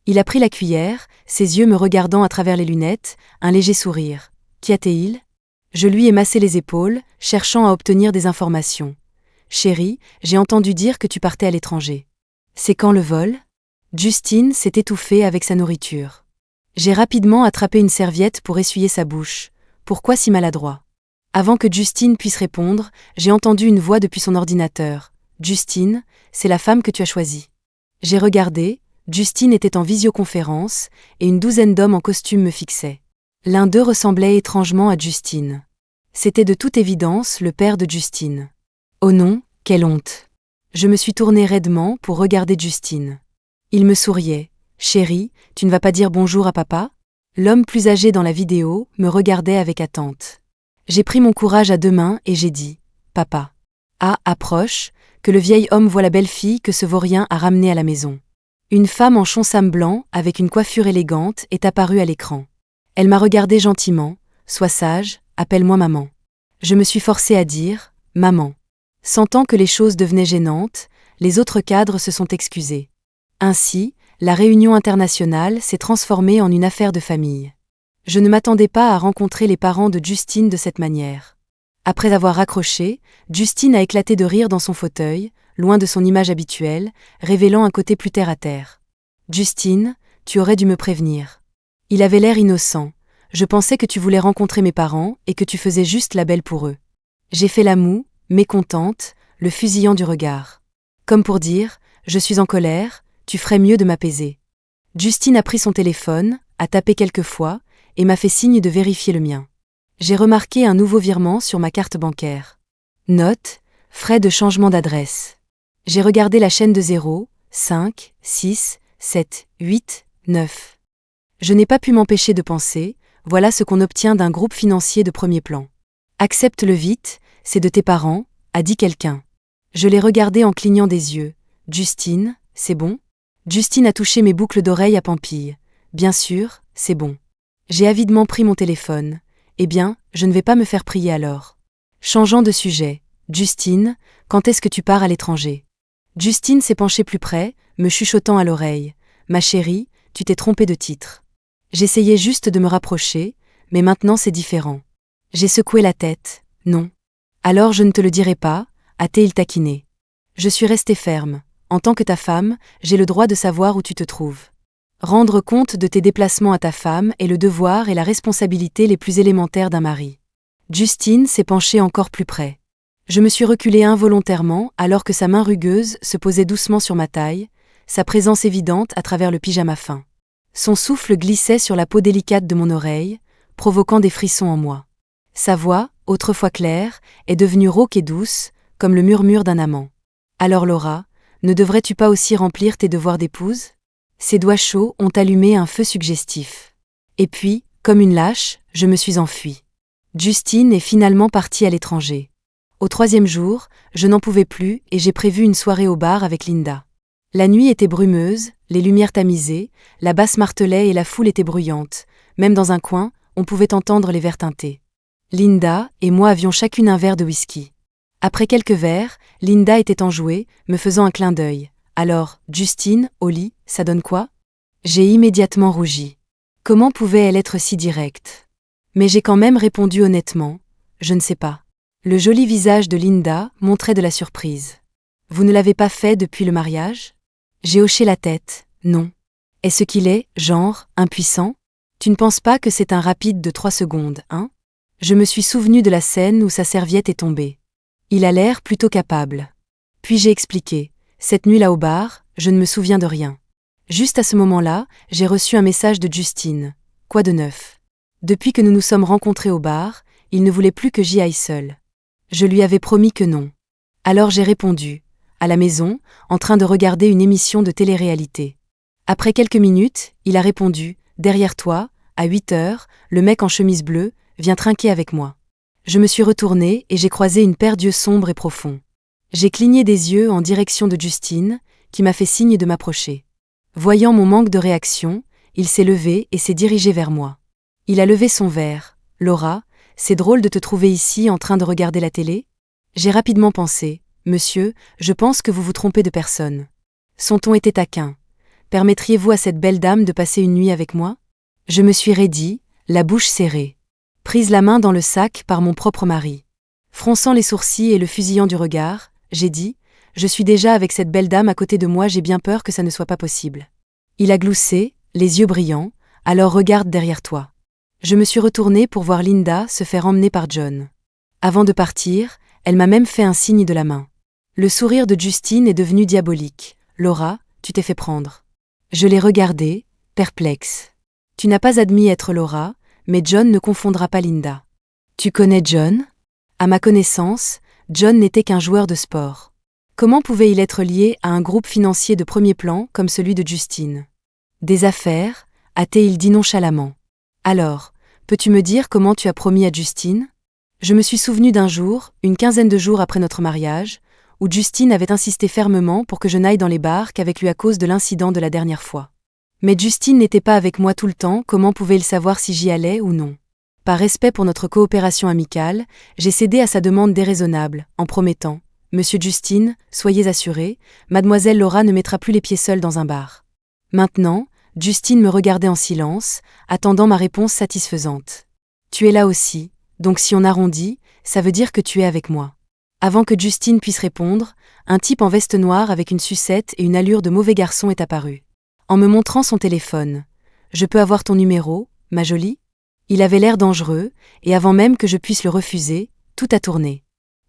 Il a pris la cuillère, ses yeux me regardant à travers les lunettes, un léger sourire. « Qu'y a-t-il » Je lui ai massé les épaules, cherchant à obtenir des informations. « Chérie, j'ai entendu dire que tu partais à l'étranger. C'est quand le vol » Justine s'est étouffée avec sa nourriture. J'ai rapidement attrapé une serviette pour essuyer sa bouche. Pourquoi si maladroit? Avant que Justine puisse répondre, j'ai entendu une voix depuis son ordinateur. « Justine, c'est la femme que tu as choisie. » J'ai regardé, Justine était en visioconférence, et une douzaine d'hommes en costume me fixaient. L'un d'eux ressemblait étrangement à Justine. C'était de toute évidence le père de Justine. Oh non, quelle honte! Je me suis tournée raidement pour regarder Justine. Il me souriait. « Chérie, tu ne vas pas dire bonjour à papa ?» L'homme plus âgé dans la vidéo me regardait avec attente. J'ai pris mon courage à deux mains et j'ai dit « Papa. » Ah, approche, que le vieil homme voit la belle fille que ce vaurien a ramenée à la maison. Une femme en chonsame blanc avec une coiffure élégante est apparue à l'écran. Elle m'a regardé gentiment. « Sois sage, appelle-moi maman. » Je me suis forcée à dire « Maman ». Sentant que les choses devenaient gênantes, les autres cadres se sont excusés. Ainsi, la réunion internationale s'est transformée en une affaire de famille. Je ne m'attendais pas à rencontrer les parents de Justine de cette manière. Après avoir raccroché, Justine a éclaté de rire dans son fauteuil, loin de son image habituelle, révélant un côté plus terre-à-terre. « Justine, tu aurais dû me prévenir. » Il avait l'air innocent. « Je pensais que tu voulais rencontrer mes parents et que tu faisais juste la belle pour eux. » J'ai fait la moue, mécontente, le fusillant du regard. Comme pour dire « Je suis en colère, tu ferais mieux de m'apaiser. » Justine a pris son téléphone, a tapé quelques fois, et m'a fait signe de vérifier le mien. J'ai remarqué un nouveau virement sur ma carte bancaire. Note, frais de changement d'adresse. J'ai regardé la chaîne de 0, 5, 6, 7, 8, 9. Je n'ai pas pu m'empêcher de penser, voilà ce qu'on obtient d'un groupe financier de premier plan. Accepte-le vite, c'est de tes parents, a dit quelqu'un. Je l'ai regardé en clignant des yeux. Justine, c'est bon? Justine a touché mes boucles d'oreilles à Pampille. Bien sûr, c'est bon. J'ai avidement pris mon téléphone. Eh bien, je ne vais pas me faire prier alors. Changeant de sujet. Justine, quand est-ce que tu pars à l'étranger? Justine s'est penchée plus près, me chuchotant à l'oreille. Ma chérie, tu t'es trompée de titre. J'essayais juste de me rapprocher, mais maintenant c'est différent. J'ai secoué la tête. Non. Alors je ne te le dirai pas, a-t-il taquiné. Je suis restée ferme. En tant que ta femme, j'ai le droit de savoir où tu te trouves. Rendre compte de tes déplacements à ta femme est le devoir et la responsabilité les plus élémentaires d'un mari. Justine s'est penchée encore plus près. Je me suis reculée involontairement alors que sa main rugueuse se posait doucement sur ma taille, sa présence évidente à travers le pyjama fin. Son souffle glissait sur la peau délicate de mon oreille, provoquant des frissons en moi. Sa voix, autrefois claire, est devenue rauque et douce, comme le murmure d'un amant. Alors Laura, ne devrais-tu pas aussi remplir tes devoirs d'épouse ? Ses doigts chauds ont allumé un feu suggestif. Et puis, comme une lâche, je me suis enfuie. Justine est finalement partie à l'étranger. Au 3e jour, je n'en pouvais plus et j'ai prévu une soirée au bar avec Linda. La nuit était brumeuse, les lumières tamisées, la basse martelait et la foule était bruyante. Même dans un coin, on pouvait entendre les verres teintés. Linda et moi avions chacune un verre de whisky. Après quelques verres, Linda était enjouée, me faisant un clin d'œil. Alors, Justine, au lit, ça donne quoi ? J'ai immédiatement rougi. Comment pouvait-elle être si directe ? Mais j'ai quand même répondu honnêtement, je ne sais pas. Le joli visage de Linda montrait de la surprise. Vous ne l'avez pas fait depuis le mariage ? J'ai hoché la tête, non. Est-ce qu'il est, genre, impuissant ? Tu ne penses pas que c'est un rapide de 3 secondes, hein ? Je me suis souvenu de la scène où sa serviette est tombée. Il a l'air plutôt capable. Puis j'ai expliqué, cette nuit-là au bar, je ne me souviens de rien. Juste à ce moment-là, j'ai reçu un message de Justine. Quoi de neuf ? Depuis que nous nous sommes rencontrés au bar, il ne voulait plus que j'y aille seule. Je lui avais promis que non. Alors j'ai répondu, à la maison, en train de regarder une émission de télé-réalité. Après quelques minutes, il a répondu, derrière toi, à 8h, le mec en chemise bleue, vient trinquer avec moi. Je me suis retournée et j'ai croisé une paire d'yeux sombres et profonds. J'ai cligné des yeux en direction de Justine, qui m'a fait signe de m'approcher. Voyant mon manque de réaction, il s'est levé et s'est dirigé vers moi. Il a levé son verre. Laura, c'est drôle de te trouver ici en train de regarder la télé ? J'ai rapidement pensé, monsieur, je pense que vous vous trompez de personne. Son ton était taquin. Permettriez-vous à cette belle dame de passer une nuit avec moi ? Je me suis raidie, la bouche serrée. Prise la main dans le sac par mon propre mari. Fronçant les sourcils et le fusillant du regard, j'ai dit, je suis déjà avec cette belle dame à côté de moi, j'ai bien peur que ça ne soit pas possible. Il a gloussé, les yeux brillants, alors regarde derrière toi. Je me suis retournée pour voir Linda se faire emmener par John. Avant de partir, elle m'a même fait un signe de la main. Le sourire de Justine est devenu diabolique. Laura, tu t'es fait prendre. Je l'ai regardée, perplexe. Tu n'as pas admis être Laura, mais John ne confondra pas Linda. Tu connais John ? À ma connaissance, John n'était qu'un joueur de sport. Comment pouvait-il être lié à un groupe financier de premier plan comme celui de Justine ? Des affaires, a-t-il dit nonchalamment. Alors, peux-tu me dire comment tu as promis à Justine ? Je me suis souvenu d'un jour, une quinzaine de jours après notre mariage, où Justine avait insisté fermement pour que je n'aille dans les bars qu'avec lui à cause de l'incident de la dernière fois. Mais Justine n'était pas avec moi tout le temps, comment pouvait-il savoir si j'y allais ou non ? Par respect pour notre coopération amicale, j'ai cédé à sa demande déraisonnable, en promettant « Monsieur Justine, soyez assuré, mademoiselle Laura ne mettra plus les pieds seuls dans un bar. » Maintenant, Justine me regardait en silence, attendant ma réponse satisfaisante. « Tu es là aussi, donc si on arrondit, ça veut dire que tu es avec moi. » Avant que Justine puisse répondre, un type en veste noire avec une sucette et une allure de mauvais garçon est apparu. En me montrant son téléphone. « Je peux avoir ton numéro, ma jolie ?» Il avait l'air dangereux, et avant même que je puisse le refuser, tout a tourné.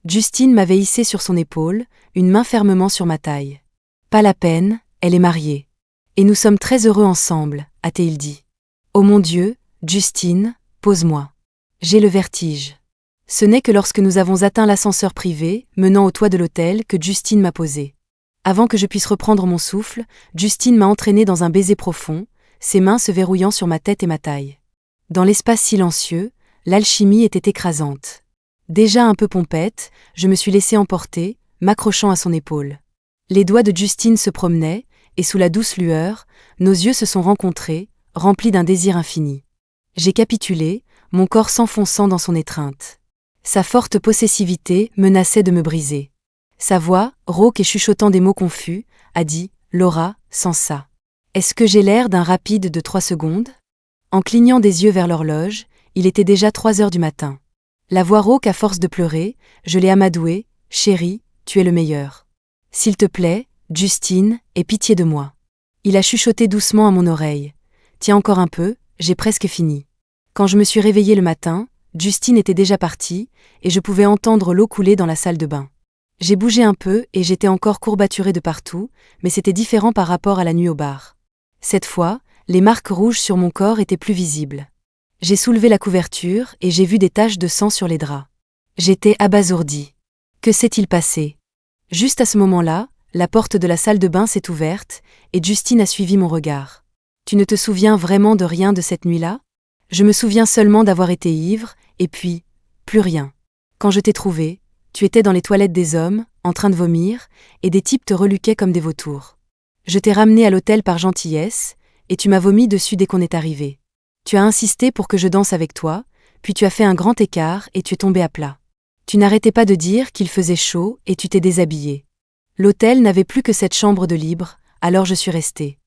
Justine m'avait hissé sur son épaule, une main fermement sur ma taille. « Pas la peine, elle est mariée. Et nous sommes très heureux ensemble, a-t-il dit. Oh mon Dieu, Justine, pose-moi. J'ai le vertige. » Ce n'est que lorsque nous avons atteint l'ascenseur privé, menant au toit de l'hôtel, que Justine m'a posé. Avant que je puisse reprendre mon souffle, Justine m'a entraîné dans un baiser profond, ses mains se verrouillant sur ma tête et ma taille. Dans l'espace silencieux, l'alchimie était écrasante. Déjà un peu pompette, je me suis laissé emporter, m'accrochant à son épaule. Les doigts de Justine se promenaient, et sous la douce lueur, nos yeux se sont rencontrés, remplis d'un désir infini. J'ai capitulé, mon corps s'enfonçant dans son étreinte. Sa forte possessivité menaçait de me briser. Sa voix, rauque et chuchotant des mots confus, a dit « Laura, sans ça. Est-ce que j'ai l'air d'un rapide de 3 secondes ?» En clignant des yeux vers l'horloge, il était déjà 3h du matin. La voix rauque à force de pleurer, je l'ai amadouée, « Chérie, tu es le meilleur. S'il te plaît, Justine, aie pitié de moi. » Il a chuchoté doucement à mon oreille. « Tiens encore un peu, j'ai presque fini. » Quand je me suis réveillée le matin, Justine était déjà partie, et je pouvais entendre l'eau couler dans la salle de bain. J'ai bougé un peu et j'étais encore courbaturée de partout, mais c'était différent par rapport à la nuit au bar. Cette fois, les marques rouges sur mon corps étaient plus visibles. J'ai soulevé la couverture et j'ai vu des taches de sang sur les draps. J'étais abasourdie. Que s'est-il passé? Juste à ce moment-là, la porte de la salle de bain s'est ouverte, et Justine a suivi mon regard. Tu ne te souviens vraiment de rien de cette nuit-là? Je me souviens seulement d'avoir été ivre, et puis, plus rien. Quand je t'ai trouvé, tu étais dans les toilettes des hommes, en train de vomir, et des types te reluquaient comme des vautours. Je t'ai ramené à l'hôtel par gentillesse, et tu m'as vomi dessus dès qu'on est arrivé. Tu as insisté pour que je danse avec toi, puis tu as fait un grand écart et tu es tombé à plat. Tu n'arrêtais pas de dire qu'il faisait chaud et tu t'es déshabillé. L'hôtel n'avait plus que cette chambre de libre, alors je suis restée.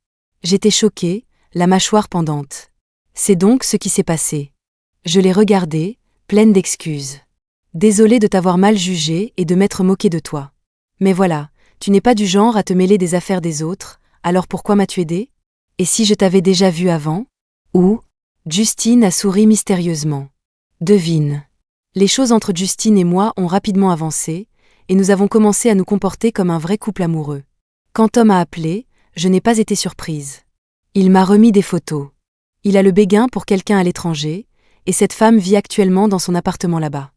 J'étais choquée, la mâchoire pendante. C'est donc ce qui s'est passé. Je l'ai regardée, pleine d'excuses. Désolée de t'avoir mal jugée et de m'être moquée de toi. Mais voilà, tu n'es pas du genre à te mêler des affaires des autres, alors pourquoi m'as-tu aidée? Et si je t'avais déjà vu avant? Où? Justine a souri mystérieusement. Devine. Les choses entre Justine et moi ont rapidement avancé, et nous avons commencé à nous comporter comme un vrai couple amoureux. Quand Tom a appelé, je n'ai pas été surprise. Il m'a remis des photos. Il a le béguin pour quelqu'un à l'étranger, et cette femme vit actuellement dans son appartement là-bas.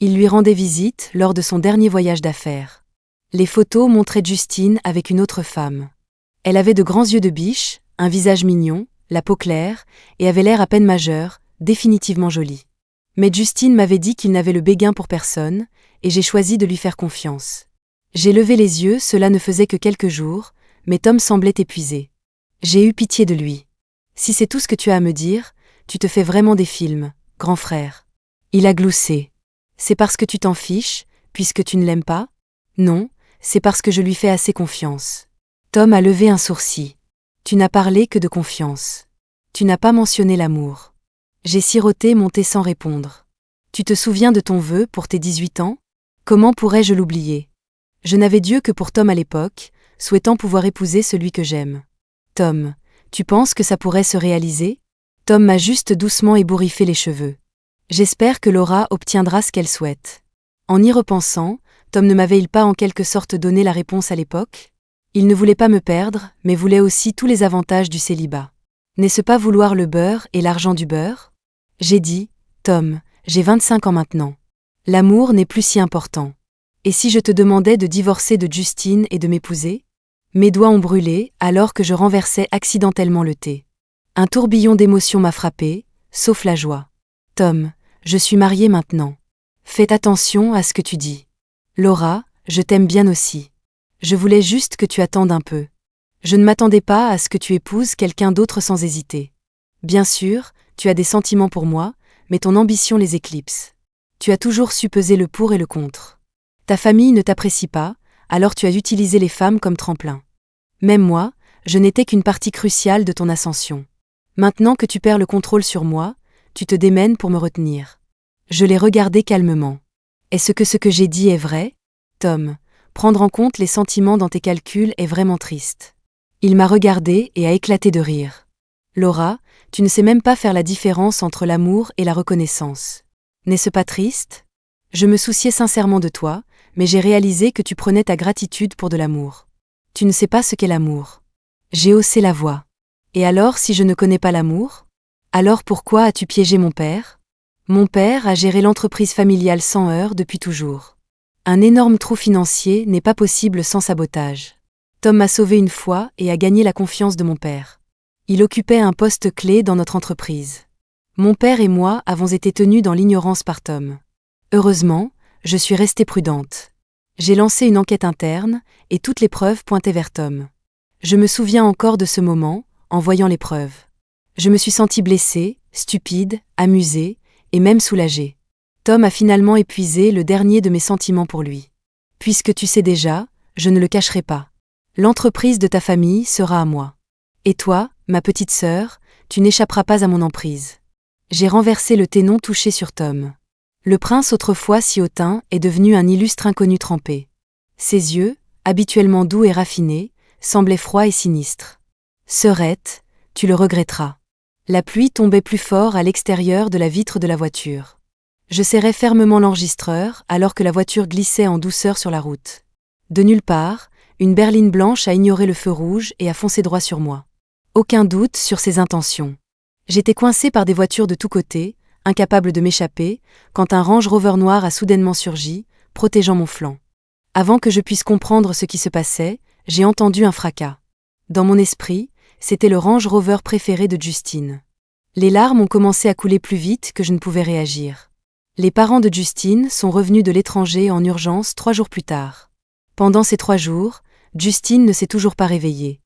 Il lui rendait visite lors de son dernier voyage d'affaires. Les photos montraient Justine avec une autre femme. Elle avait de grands yeux de biche, un visage mignon, la peau claire, et avait l'air à peine majeure, définitivement jolie. Mais Justine m'avait dit qu'il n'avait le béguin pour personne, et j'ai choisi de lui faire confiance. J'ai levé les yeux, cela ne faisait que quelques jours, mais Tom semblait épuisé. J'ai eu pitié de lui. Si c'est tout ce que tu as à me dire, tu te fais vraiment des films, grand frère. Il a gloussé. C'est parce que tu t'en fiches, puisque tu ne l'aimes pas? Non, c'est parce que je lui fais assez confiance. Tom a levé un sourcil. Tu n'as parlé que de confiance. Tu n'as pas mentionné l'amour. J'ai siroté mon thé sans répondre. Tu te souviens de ton vœu pour tes 18 ans? Comment pourrais-je l'oublier? Je n'avais Dieu que pour Tom à l'époque, souhaitant pouvoir épouser celui que j'aime. Tom, tu penses que ça pourrait se réaliser? Tom m'a juste doucement ébouriffé les cheveux. J'espère que Laura obtiendra ce qu'elle souhaite. En y repensant, Tom ne m'avait-il pas en quelque sorte donné la réponse à l'époque? Il ne voulait pas me perdre, mais voulait aussi tous les avantages du célibat. N'est-ce pas vouloir le beurre et l'argent du beurre? J'ai dit, Tom, j'ai 25 ans maintenant. L'amour n'est plus si important. Et si je te demandais de divorcer de Justine et de m'épouser? Mes doigts ont brûlé alors que je renversais accidentellement le thé. Un tourbillon d'émotions m'a frappé, sauf la joie. Tom, je suis mariée maintenant. Fais attention à ce que tu dis. Laura, je t'aime bien aussi. Je voulais juste que tu attendes un peu. Je ne m'attendais pas à ce que tu épouses quelqu'un d'autre sans hésiter. Bien sûr, tu as des sentiments pour moi, mais ton ambition les éclipse. Tu as toujours su peser le pour et le contre. Ta famille ne t'apprécie pas, alors tu as utilisé les femmes comme tremplin. Même moi, je n'étais qu'une partie cruciale de ton ascension. Maintenant que tu perds le contrôle sur moi, tu te démènes pour me retenir. Je l'ai regardé calmement. Est-ce que ce que j'ai dit est vrai? Tom, prendre en compte les sentiments dans tes calculs est vraiment triste. Il m'a regardé et a éclaté de rire. Laura, tu ne sais même pas faire la différence entre l'amour et la reconnaissance. N'est-ce pas triste? Je me souciais sincèrement de toi, mais j'ai réalisé que tu prenais ta gratitude pour de l'amour. Tu ne sais pas ce qu'est l'amour. J'ai haussé la voix. Et alors si je ne connais pas l'amour? Alors pourquoi as-tu piégé mon père? Mon père a géré l'entreprise familiale sans heurts depuis toujours. Un énorme trou financier n'est pas possible sans sabotage. Tom m'a sauvé une fois et a gagné la confiance de mon père. Il occupait un poste clé dans notre entreprise. Mon père et moi avons été tenus dans l'ignorance par Tom. Heureusement, je suis restée prudente. J'ai lancé une enquête interne, et toutes les preuves pointaient vers Tom. Je me souviens encore de ce moment, en voyant les preuves. Je me suis sentie blessée, stupide, amusée, et même soulagée. Tom a finalement épuisé le dernier de mes sentiments pour lui. Puisque tu sais déjà, je ne le cacherai pas. L'entreprise de ta famille sera à moi. Et toi, ma petite sœur, tu n'échapperas pas à mon emprise. J'ai renversé le thé non touché sur Tom. Le prince autrefois si hautain est devenu un illustre inconnu trempé. Ses yeux, habituellement doux et raffinés, semblaient froids et sinistres. Sœurette, tu le regretteras. La pluie tombait plus fort à l'extérieur de la vitre de la voiture. Je serrai fermement l'enregistreur alors que la voiture glissait en douceur sur la route. De nulle part, une berline blanche a ignoré le feu rouge et a foncé droit sur moi. Aucun doute sur ses intentions. J'étais coincé par des voitures de tous côtés, incapable de m'échapper, quand un Range Rover noir a soudainement surgi, protégeant mon flanc. Avant que je puisse comprendre ce qui se passait, j'ai entendu un fracas. Dans mon esprit, c'était le Range Rover préféré de Justine. Les larmes ont commencé à couler plus vite que je ne pouvais réagir. Les parents de Justine sont revenus de l'étranger en urgence 3 jours plus tard. Pendant ces 3 jours, Justine ne s'est toujours pas réveillée.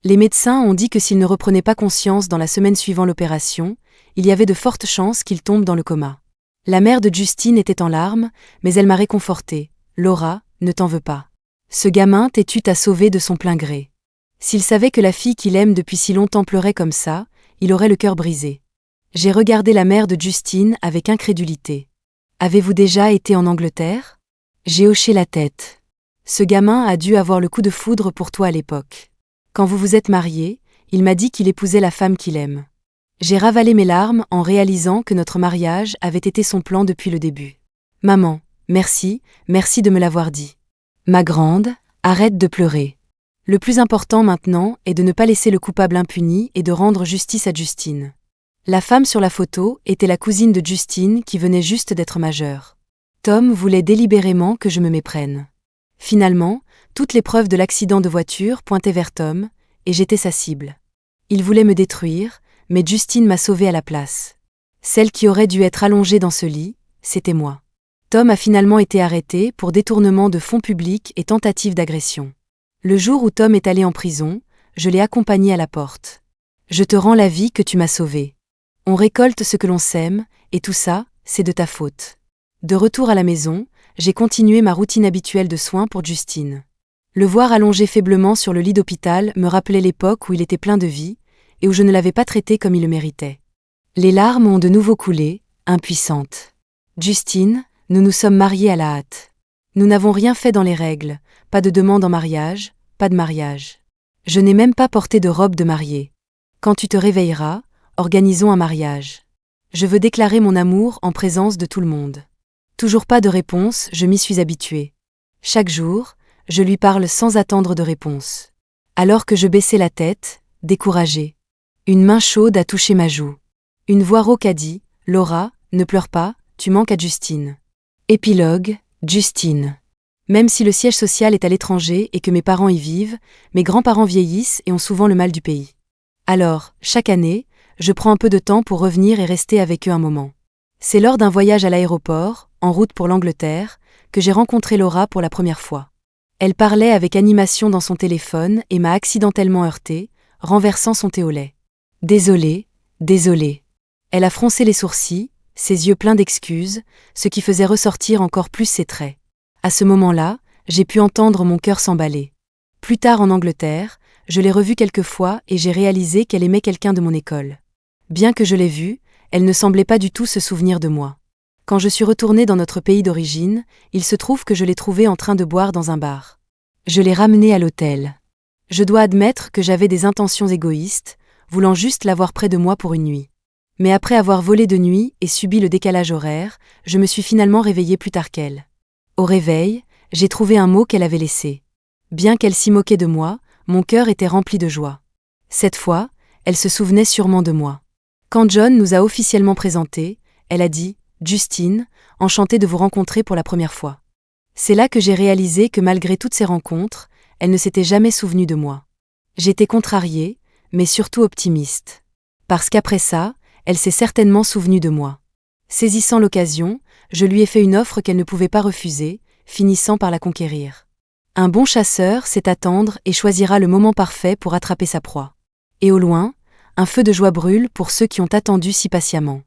Les médecins ont dit que s'il ne reprenait pas conscience dans la semaine suivant l'opération, il y avait de fortes chances qu'il tombe dans le coma. La mère de Justine était en larmes, mais elle m'a réconfortée. « Laura, ne t'en veux pas. Ce gamin têtu t'a sauvé de son plein gré. S'il savait que la fille qu'il aime depuis si longtemps pleurait comme ça, il aurait le cœur brisé. » J'ai regardé la mère de Justine avec incrédulité. « Avez-vous déjà été en Angleterre ?» J'ai hoché la tête. « Ce gamin a dû avoir le coup de foudre pour toi à l'époque. Quand vous vous êtes mariés, il m'a dit qu'il épousait la femme qu'il aime. » J'ai ravalé mes larmes en réalisant que notre mariage avait été son plan depuis le début. « Maman, merci de me l'avoir dit. Ma grande, arrête de pleurer. Le plus important maintenant est de ne pas laisser le coupable impuni et de rendre justice à Justine. » La femme sur la photo était la cousine de Justine qui venait juste d'être majeure. Tom voulait délibérément que je me méprenne. Finalement, toutes les preuves de l'accident de voiture pointaient vers Tom, et j'étais sa cible. Il voulait me détruire, mais Justine m'a sauvée à la place. Celle qui aurait dû être allongée dans ce lit, c'était moi. Tom a finalement été arrêté pour détournement de fonds publics et tentative d'agression. Le jour où Tom est allé en prison, je l'ai accompagné à la porte. Je te rends la vie que tu m'as sauvée. On récolte ce que l'on sème, et tout ça, c'est de ta faute. De retour à la maison, j'ai continué ma routine habituelle de soins pour Justine. Le voir allongé faiblement sur le lit d'hôpital me rappelait l'époque où il était plein de vie, et où je ne l'avais pas traité comme il le méritait. Les larmes ont de nouveau coulé, impuissantes. Justine, nous nous sommes mariés à la hâte. Nous n'avons rien fait dans les règles, pas de demande en mariage, pas de mariage. Je n'ai même pas porté de robe de mariée. Quand tu te réveilleras, organisons un mariage. Je veux déclarer mon amour en présence de tout le monde. Toujours pas de réponse, je m'y suis habituée. Chaque jour, je lui parle sans attendre de réponse. Alors que je baissais la tête, découragée. Une main chaude a touché ma joue. Une voix rauque a dit « Laura, ne pleure pas, tu manques à Justine. » Épilogue, Justine. Même si le siège social est à l'étranger et que mes parents y vivent, mes grands-parents vieillissent et ont souvent le mal du pays. Alors, chaque année, je prends un peu de temps pour revenir et rester avec eux un moment. C'est lors d'un voyage à l'aéroport, en route pour l'Angleterre, que j'ai rencontré Laura pour la première fois. Elle parlait avec animation dans son téléphone et m'a accidentellement heurté, renversant son thé au lait. « Désolée, désolée. » Elle a froncé les sourcils, ses yeux pleins d'excuses, ce qui faisait ressortir encore plus ses traits. À ce moment-là, j'ai pu entendre mon cœur s'emballer. Plus tard en Angleterre, je l'ai revue quelques fois et j'ai réalisé qu'elle aimait quelqu'un de mon école. Bien que je l'ai vue, elle ne semblait pas du tout se souvenir de moi. Quand je suis retournée dans notre pays d'origine, il se trouve que je l'ai trouvée en train de boire dans un bar. Je l'ai ramenée à l'hôtel. Je dois admettre que j'avais des intentions égoïstes, voulant juste l'avoir près de moi pour une nuit. Mais après avoir volé de nuit et subi le décalage horaire, je me suis finalement réveillée plus tard qu'elle. Au réveil, j'ai trouvé un mot qu'elle avait laissé. Bien qu'elle s'y moquait de moi, mon cœur était rempli de joie. Cette fois, elle se souvenait sûrement de moi. Quand John nous a officiellement présentés, elle a dit « Justine, enchantée de vous rencontrer pour la première fois. » C'est là que j'ai réalisé que malgré toutes ces rencontres, elle ne s'était jamais souvenue de moi. J'étais contrariée, mais surtout optimiste. Parce qu'après ça, elle s'est certainement souvenue de moi. Saisissant l'occasion, je lui ai fait une offre qu'elle ne pouvait pas refuser, finissant par la conquérir. Un bon chasseur sait attendre et choisira le moment parfait pour attraper sa proie. Et au loin, un feu de joie brûle pour ceux qui ont attendu si patiemment.